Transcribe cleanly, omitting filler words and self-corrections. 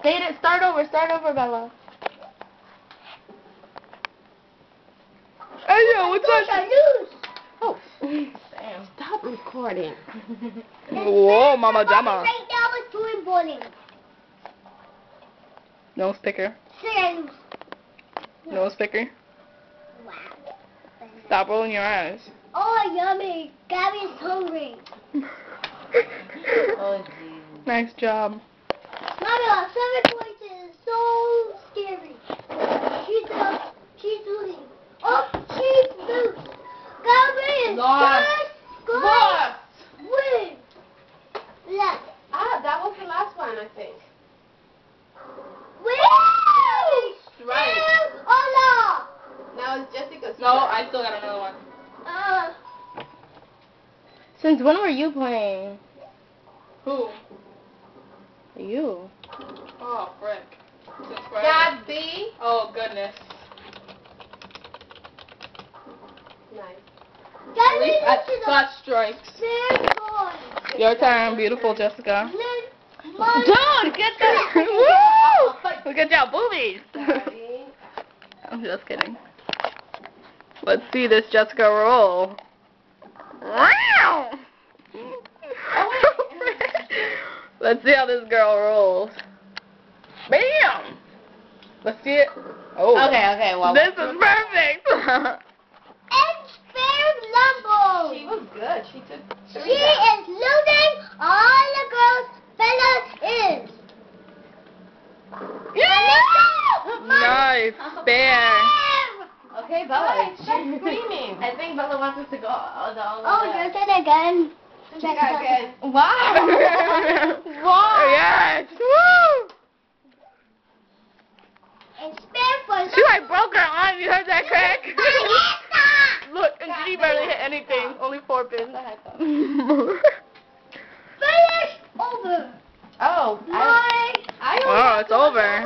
Start over, Bella. Hey, yo, what's up? Oh, damn. Stop recording. Whoa, Mama Jama. Right now it's doing bowling. No sticker. Serious. No sticker. Wow. Stop rolling your eyes. Oh, yummy. Gabby's hungry. Oh, jeez. Nice job. Mama, 7 points is so scary. She's losing. Oh, she's losing. Gabby is Lost. good. Lost. Win. Left. Ah, that was the last one, I think. Win. Right. Oh, Now it's Jessica's No, turn. I still got another one. no. Since when were you playing? Who? You. Oh, frick. Since forever. Gabby. Oh, goodness. Nice. Gabby, I this is got strikes. a big boy. Your turn, beautiful Jessica. Dude, get that. Woo! Look at y'all boobies. Gabby. I'm just kidding. Let's see this Jessica roll. Wow! Let's see how this girl rolls. Bam! Let's see it. Oh. Okay, well. This is perfect. It's fair Lumbo. She was good. She took She 3 down. is losing. All the girls, fellas is. Nice. Fair. Okay, Bella. She's screaming. I think Bella wants us to go. Oh, you're saying again. Check out again. Wow. Wow. Yes. Woo! It's fair for She like broke her arm. You heard that crack? Lumbo. Look, and she barely hit anything. Only 4 pins. Finish over. Oh, My Oh, it's over.